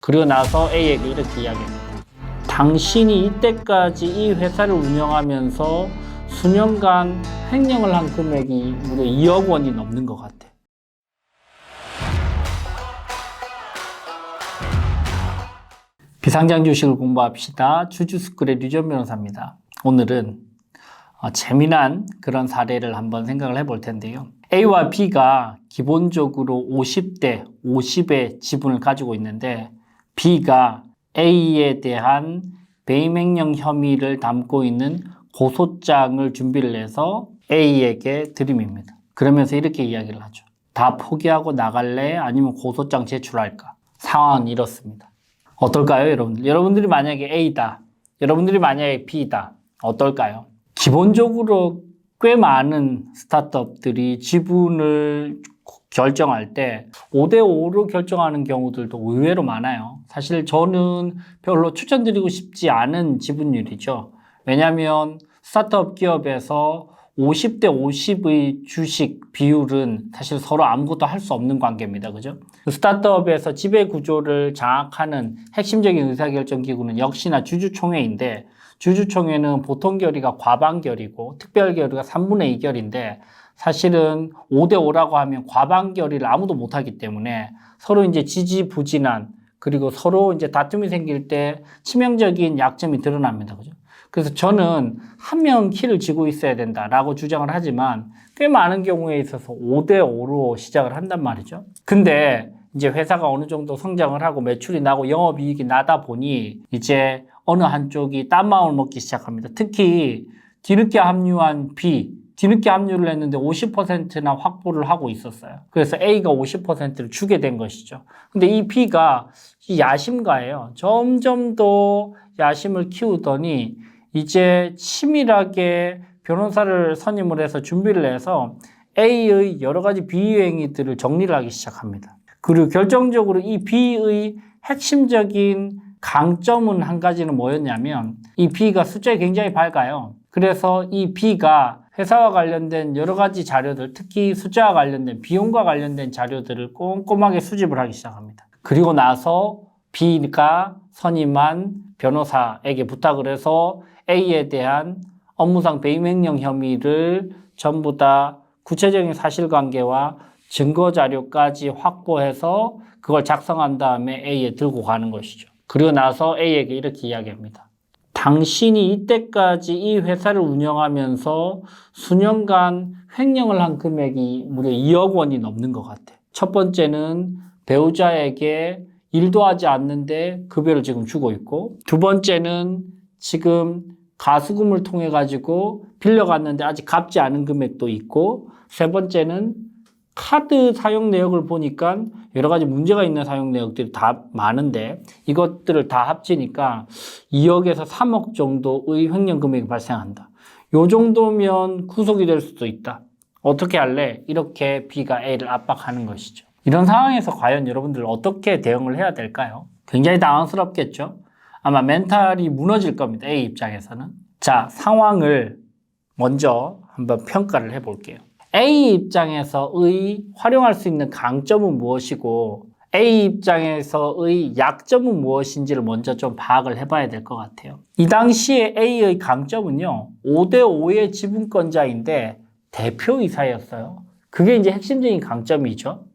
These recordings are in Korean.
그리고 나서 A에게 이렇게 이야기합니다. 당신이 이때까지 이 회사를 운영하면서 수년간 횡령을 한 금액이 무려 2억 원이 넘는 것 같아. 비상장 주식을 공부합시다. 주주스쿨의 류전 변호사입니다. 오늘은 재미난 그런 사례를 한번 생각을 해볼 텐데요. A와 B가 기본적으로 50대 50의 지분을 가지고 있는데 B가 A에 대한 배임 횡령 혐의를 담고 있는 고소장을 준비를 해서 A에게 들이밉니다. 그러면서 이렇게 이야기를 하죠. 다 포기하고 나갈래? 아니면 고소장 제출할까? 상황은 이렇습니다. 어떨까요, 여러분들? 여러분들이 만약에 A다. 여러분들이 만약에 B다. 어떨까요? 기본적으로 꽤 많은 스타트업들이 지분을 결정할 때 5대5로 결정하는 경우들도 의외로 많아요. 사실 저는 별로 추천드리고 싶지 않은 지분율이죠. 왜냐하면 스타트업 기업에서 50대 50의 주식 비율은 사실 서로 아무것도 할 수 없는 관계입니다. 그죠? 스타트업에서 지배 구조를 장악하는 핵심적인 의사결정 기구는 역시나 주주총회인데 주주총회는 보통 결의가 과반 결의고 특별 결의가 3분의 2 결인데 사실은 5대5라고 하면 과반 결의를 아무도 못 하기 때문에 서로 이제 지지부진한 그리고 서로 이제 다툼이 생길 때 치명적인 약점이 드러납니다. 그죠? 그래서 저는 한 명 키를 쥐고 있어야 된다라고 주장을 하지만 꽤 많은 경우에 있어서 5대5로 시작을 한단 말이죠. 근데 이제 회사가 어느 정도 성장을 하고 매출이 나고 영업이익이 나다 보니 이제 어느 한쪽이 딴 마음을 먹기 시작합니다. 특히 뒤늦게 합류한 B, 뒤늦게 합류를 했는데 50%나 확보를 하고 있었어요. 그래서 A가 50%를 주게 된 것이죠. 근데 이 B가 야심가예요. 점점 더 야심을 키우더니 이제 치밀하게 변호사를 선임을 해서 준비를 해서 A의 여러 가지 비행위들을 정리를 하기 시작합니다. 그리고 결정적으로 이 B의 핵심적인 강점은 한 가지는 뭐였냐면 이 B가 숫자에 굉장히 밝아요. 그래서 이 B가 회사와 관련된 여러 가지 자료들, 특히 숫자와 관련된 비용과 관련된 자료들을 꼼꼼하게 수집을 하기 시작합니다. 그리고 나서 B가 선임한 변호사에게 부탁을 해서 A에 대한 업무상 배임 횡령 혐의를 전부 다 구체적인 사실관계와 증거 자료까지 확보해서 그걸 작성한 다음에 A에 들고 가는 것이죠. 그리고 나서 A에게 이렇게 이야기합니다. 당신이 이때까지 이 회사를 운영하면서 수년간 횡령을 한 금액이 무려 2억 원이 넘는 것 같아. 첫 번째는 배우자에게 일도 하지 않는데 급여를 지금 주고 있고, 두 번째는 지금 가수금을 통해 가지고 빌려갔는데 아직 갚지 않은 금액도 있고, 세 번째는 카드 사용 내역을 보니까 여러 가지 문제가 있는 사용 내역들이 다 많은데 이것들을 다 합치니까 2억에서 3억 정도의 횡령 금액이 발생한다. 요 정도면 구속이 될 수도 있다. 어떻게 할래? 이렇게 B가 A를 압박하는 것이죠. 이런 상황에서 과연 여러분들 어떻게 대응을 해야 될까요? 굉장히 당황스럽겠죠? 아마 멘탈이 무너질 겁니다. A 입장에서는. 자, 상황을 먼저 한번 평가를 해볼게요. A 입장에서의 활용할 수 있는 강점은 무엇이고 A 입장에서의 약점은 무엇인지를 먼저 좀 파악을 해봐야 될 것 같아요. 이 당시에 A의 강점은요, 5대5의 지분권자인데 대표이사였어요. 그게 이제 핵심적인 강점이죠.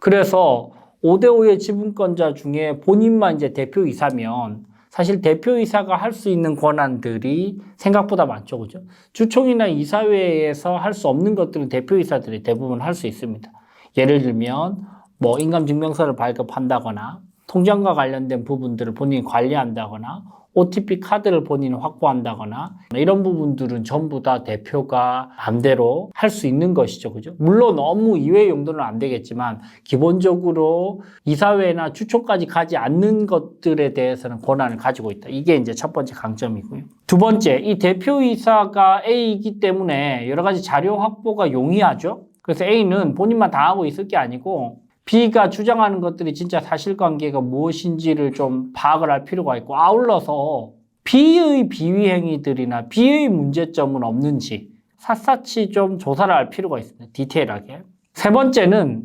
그래서 5대5의 지분권자 중에 본인만 이제 대표이사면 사실 대표이사가 할 수 있는 권한들이 생각보다 많죠. 그죠? 주총이나 이사회에서 할 수 없는 것들은 대표이사들이 대부분 할 수 있습니다. 예를 들면 뭐 인감증명서를 발급한다거나 통장과 관련된 부분들을 본인이 관리한다거나 OTP 카드를 본인이 확보한다거나 이런 부분들은 전부 다 대표가 마음대로 할 수 있는 것이죠. 그죠? 물론 업무 이외의 용도는 안 되겠지만 기본적으로 이사회나 주총까지 가지 않는 것들에 대해서는 권한을 가지고 있다. 이게 이제 첫 번째 강점이고요. 두 번째, 이 대표이사가 A이기 때문에 여러 가지 자료 확보가 용이하죠. 그래서 A는 본인만 다 하고 있을 게 아니고 B가 주장하는 것들이 진짜 사실관계가 무엇인지를 좀 파악을 할 필요가 있고, 아울러서 B의 비위 행위들이나 B의 문제점은 없는지 샅샅이 좀 조사를 할 필요가 있습니다. 디테일하게. 세 번째는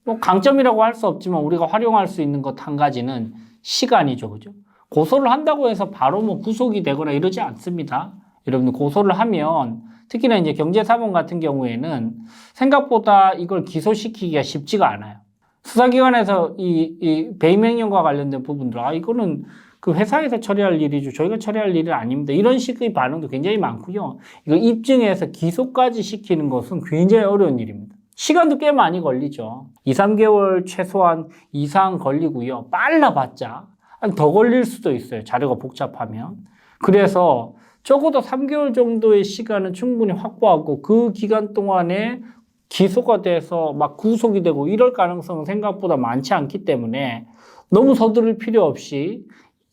뭐 강점이라고 할 수 없지만 우리가 활용할 수 있는 것 한 가지는 시간이죠. 그죠? 고소를 한다고 해서 바로 뭐 구속이 되거나 이러지 않습니다. 여러분들 고소를 하면 특히나 이제 경제사범 같은 경우에는 생각보다 이걸 기소시키기가 쉽지가 않아요. 수사기관에서 이 배임행위과 관련된 부분들, 이거는 그 회사에서 처리할 일이죠. 저희가 처리할 일은 아닙니다. 이런 식의 반응도 굉장히 많고요. 이거 입증해서 기소까지 시키는 것은 굉장히 어려운 일입니다. 시간도 꽤 많이 걸리죠. 2, 3개월 최소한 이상 걸리고요. 빨라봤자 더 걸릴 수도 있어요. 자료가 복잡하면. 그래서 적어도 3개월 정도의 시간은 충분히 확보하고 그 기간 동안에 기소가 돼서 막 구속이 되고 이럴 가능성은 생각보다 많지 않기 때문에 너무 서두를 필요 없이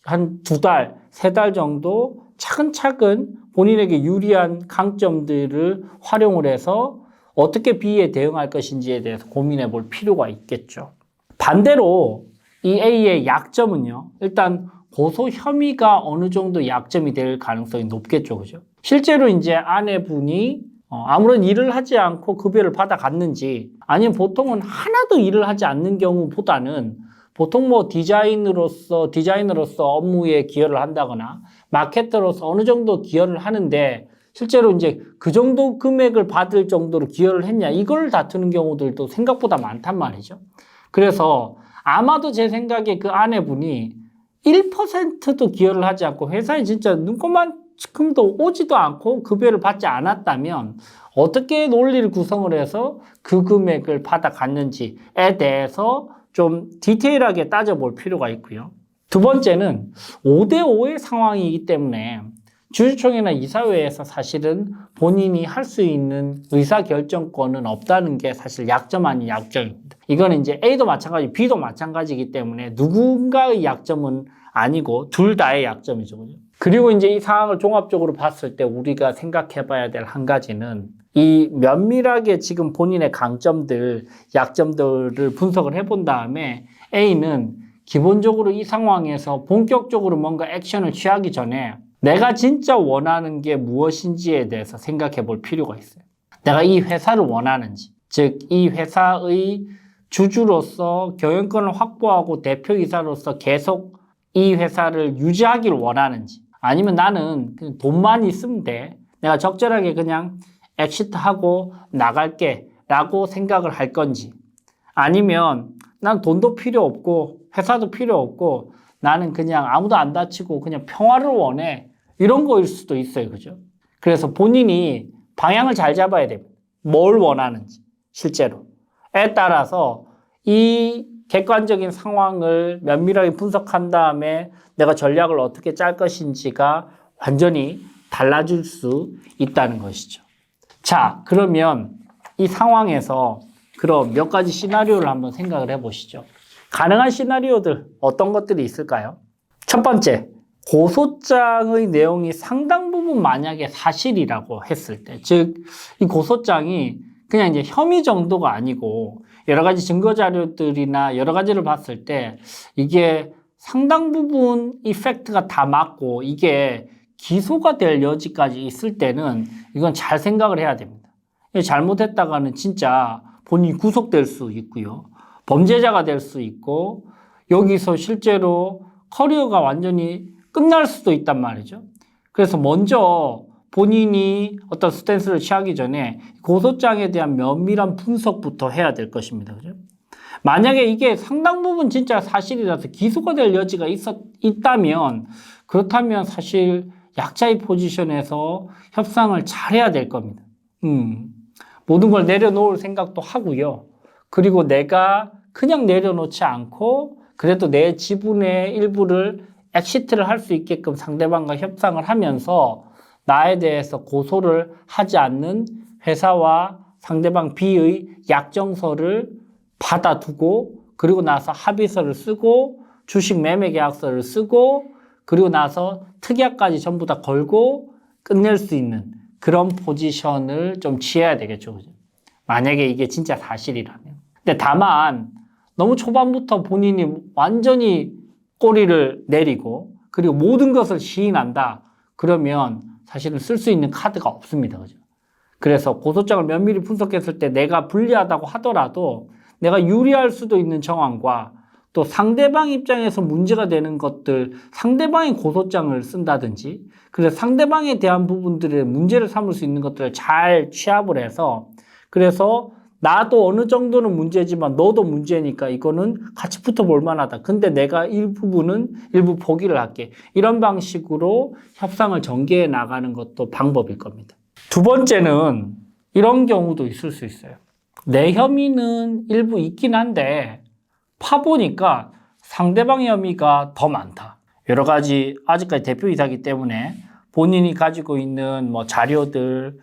한 2달, 3달 정도 차근차근 본인에게 유리한 강점들을 활용을 해서 어떻게 비위에 대응할 것인지에 대해서 고민해 볼 필요가 있겠죠. 반대로 이 A의 약점은요. 일단 고소 혐의가 어느 정도 약점이 될 가능성이 높겠죠. 그죠? 실제로 이제 아내분이 아무런 일을 하지 않고 급여를 받아갔는지 아니면 보통은 하나도 일을 하지 않는 경우보다는 보통 뭐 디자이너로서 업무에 기여를 한다거나 마케터로서 어느 정도 기여를 하는데 실제로 이제 그 정도 금액을 받을 정도로 기여를 했냐 이걸 다투는 경우들도 생각보다 많단 말이죠. 그래서 아마도 제 생각에 그 아내분이 1%도 기여를 하지 않고 회사에 진짜 눈꼽만큼도 오지도 않고 급여를 받지 않았다면 어떻게 논리를 구성을 해서 그 금액을 받아갔는지에 대해서 좀 디테일하게 따져볼 필요가 있고요. 두 번째는 5대5의 상황이기 때문에 주주총회나 이사회에서 사실은 본인이 할 수 있는 의사결정권은 없다는 게 사실 약점 아닌 약점입니다. 이거는 이제 A도 마찬가지, B도 마찬가지이기 때문에 누군가의 약점은 아니고 둘 다의 약점이죠. 그리고 이제 이 상황을 종합적으로 봤을 때 우리가 생각해 봐야 될 한 가지는 이 면밀하게 지금 본인의 강점들, 약점들을 분석을 해본 다음에 A는 기본적으로 이 상황에서 본격적으로 뭔가 액션을 취하기 전에 내가 진짜 원하는 게 무엇인지에 대해서 생각해 볼 필요가 있어요. 내가 이 회사를 원하는지, 즉 이 회사의 주주로서 경영권을 확보하고 대표이사로서 계속 이 회사를 유지하기를 원하는지, 아니면 나는 그냥 돈만 있으면 돼. 내가 적절하게 그냥 엑시트하고 나갈게 라고 생각을 할 건지, 아니면 난 돈도 필요 없고 회사도 필요 없고 나는 그냥 아무도 안 다치고 그냥 평화를 원해. 이런 거일 수도 있어요. 그죠? 그래서 본인이 방향을 잘 잡아야 됩니다. 뭘 원하는지, 실제로. 에 따라서 이 객관적인 상황을 면밀하게 분석한 다음에 내가 전략을 어떻게 짤 것인지가 완전히 달라질 수 있다는 것이죠. 자, 그러면 이 상황에서 그럼 몇 가지 시나리오를 한번 생각을 해보시죠. 가능한 시나리오들 어떤 것들이 있을까요? 첫 번째, 고소장의 내용이 상당 부분 만약에 사실이라고 했을 때, 즉 이 고소장이 그냥 이제 혐의 정도가 아니고 여러 가지 증거 자료들이나 여러 가지를 봤을 때 이게 상당 부분 이 팩트가 다 맞고 이게 기소가 될 여지까지 있을 때는 이건 잘 생각을 해야 됩니다. 잘못했다가는 진짜 본인이 구속될 수 있고요. 범죄자가 될 수 있고 여기서 실제로 커리어가 완전히 끝날 수도 있단 말이죠. 그래서 먼저 본인이 어떤 스탠스를 취하기 전에 고소장에 대한 면밀한 분석부터 해야 될 것입니다. 그죠? 만약에 이게 상당 부분 진짜 사실이라서 기소가 될 여지가 있다면 그렇다면 사실 약자의 포지션에서 협상을 잘해야 될 겁니다. 모든 걸 내려놓을 생각도 하고요. 그리고 내가 그냥 내려놓지 않고 그래도 내 지분의 일부를 엑시트를 할 수 있게끔 상대방과 협상을 하면서 나에 대해서 고소를 하지 않는 회사와 상대방 B의 약정서를 받아두고 그리고 나서 합의서를 쓰고 주식 매매 계약서를 쓰고 그리고 나서 특약까지 전부 다 걸고 끝낼 수 있는 그런 포지션을 좀 취해야 되겠죠. 만약에 이게 진짜 사실이라면. 근데 다만 너무 초반부터 본인이 완전히 꼬리를 내리고 그리고 모든 것을 시인한다. 그러면 사실은 쓸 수 있는 카드가 없습니다. 그죠? 그래서 고소장을 면밀히 분석했을 때 내가 불리하다고 하더라도 내가 유리할 수도 있는 정황과 또 상대방 입장에서 문제가 되는 것들, 상대방의 고소장을 쓴다든지, 그래서 상대방에 대한 부분들의 문제를 삼을 수 있는 것들을 잘 취합을 해서, 그래서 나도 어느 정도는 문제지만 너도 문제니까 이거는 같이 붙어볼 만하다. 근데 내가 일부분은 일부 포기를 할게. 이런 방식으로 협상을 전개해 나가는 것도 방법일 겁니다. 두 번째는 이런 경우도 있을 수 있어요. 내 혐의는 일부 있긴 한데 파보니까 상대방의 혐의가 더 많다. 여러 가지 아직까지 대표이사이기 때문에 본인이 가지고 있는 뭐 자료들,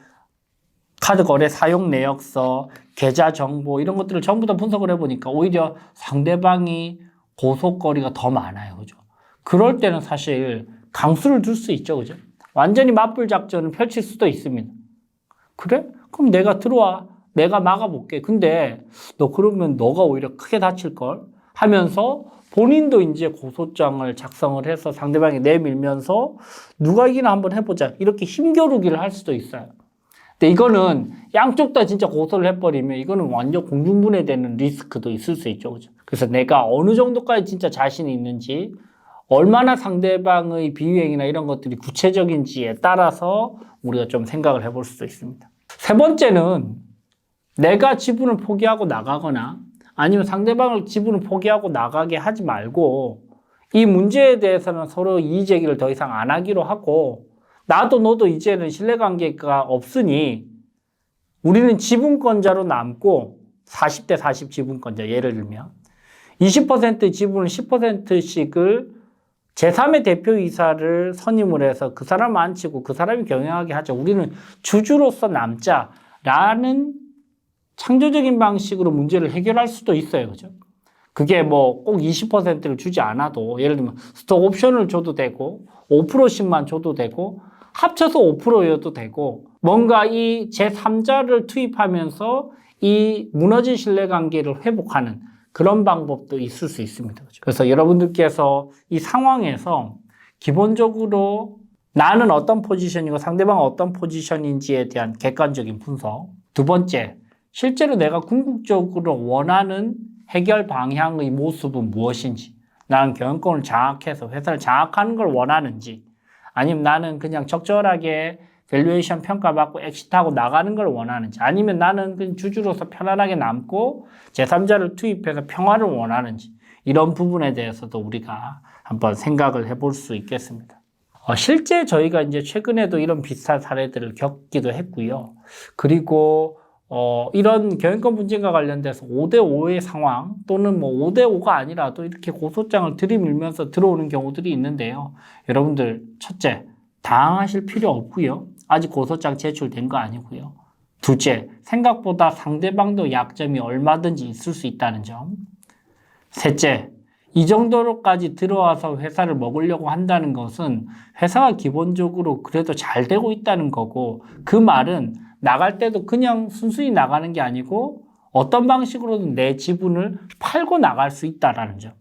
카드 거래 사용 내역서, 계좌 정보 이런 것들을 전부 다 분석을 해보니까 오히려 상대방이 고소거리가 더 많아요. 그죠? 그럴 때는 사실 강수를 둘 수 있죠. 그죠? 완전히 맞불 작전을 펼칠 수도 있습니다. 그래? 그럼 내가 들어와. 내가 막아볼게. 근데 너 그러면 너가 오히려 크게 다칠걸? 하면서 본인도 이제 고소장을 작성을 해서 상대방이 내밀면서 누가 이기나 한번 해보자. 이렇게 힘겨루기를 할 수도 있어요. 근데 이거는 양쪽 다 진짜 고소를 해버리면 이거는 완전 공중분해되는 리스크도 있을 수 있죠. 그죠? 그래서 내가 어느 정도까지 진짜 자신이 있는지, 얼마나 상대방의 비위행위나 이런 것들이 구체적인지에 따라서 우리가 좀 생각을 해볼 수도 있습니다. 세 번째는 내가 지분을 포기하고 나가거나 아니면 상대방을 지분을 포기하고 나가게 하지 말고 이 문제에 대해서는 서로 이의 제기를 더 이상 안 하기로 하고 나도 너도 이제는 신뢰관계가 없으니 우리는 지분권자로 남고 40대 40 지분권자 예를 들면 20% 지분을 10%씩을 제3의 대표이사를 선임을 해서 그 사람 앉히고 그 사람이 경영하게 하자. 우리는 주주로서 남자라는 창조적인 방식으로 문제를 해결할 수도 있어요. 그죠? 그게 뭐 꼭 20%를 주지 않아도 예를 들면 스톡 옵션을 줘도 되고 5%씩만 줘도 되고 합쳐서 5%여도 되고 뭔가 이 제3자를 투입하면서 이 무너진 신뢰관계를 회복하는 그런 방법도 있을 수 있습니다. 그죠? 그래서 여러분들께서 이 상황에서 기본적으로 나는 어떤 포지션이고 상대방은 어떤 포지션인지에 대한 객관적인 분석. 두 번째, 실제로 내가 궁극적으로 원하는 해결 방향의 모습은 무엇인지, 나는 경영권을 장악해서 회사를 장악하는 걸 원하는지, 아니면 나는 그냥 적절하게 밸류에이션 평가받고 엑시트하고 나가는 걸 원하는지, 아니면 나는 그냥 주주로서 편안하게 남고 제3자를 투입해서 평화를 원하는지, 이런 부분에 대해서도 우리가 한번 생각을 해볼 수 있겠습니다. 실제 저희가 이제 최근에도 이런 비슷한 사례들을 겪기도 했고요. 그리고 이런 경영권 분쟁과 관련돼서 5대5의 상황 또는 뭐 5대5가 아니라도 이렇게 고소장을 들이밀면서 들어오는 경우들이 있는데요. 여러분들 첫째, 당황하실 필요 없고요. 아직 고소장 제출된 거 아니고요. 둘째, 생각보다 상대방도 약점이 얼마든지 있을 수 있다는 점. 셋째, 이 정도로까지 들어와서 회사를 먹으려고 한다는 것은 회사가 기본적으로 그래도 잘 되고 있다는 거고 그 말은 나갈 때도 그냥 순순히 나가는 게 아니고 어떤 방식으로든 내 지분을 팔고 나갈 수 있다라는 점.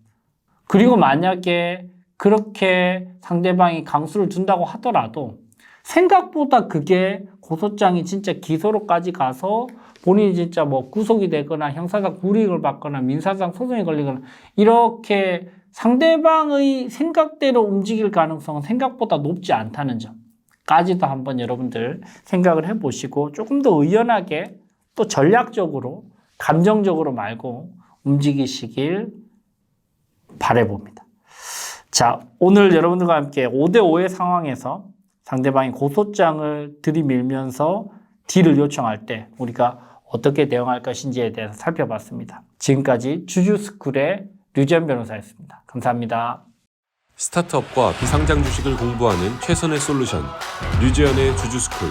그리고 만약에 그렇게 상대방이 강수를 둔다고 하더라도 생각보다 그게 고소장이 진짜 기소로까지 가서 본인이 진짜 뭐 구속이 되거나 형사상 불이익을 받거나 민사상 소송이 걸리거나 이렇게 상대방의 생각대로 움직일 가능성은 생각보다 높지 않다는 점. 까지도 한번 여러분들 생각을 해보시고 조금 더 의연하게 또 전략적으로 감정적으로 말고 움직이시길 바라봅니다. 자, 오늘 여러분들과 함께 5대5의 상황에서 상대방이 고소장을 들이밀면서 딜을 요청할 때 우리가 어떻게 대응할 것인지에 대해서 살펴봤습니다. 지금까지 주주스쿨의 류지연 변호사였습니다. 감사합니다. 스타트업과 비상장 주식을 공부하는 최선의 솔루션 류지연의 주주스쿨.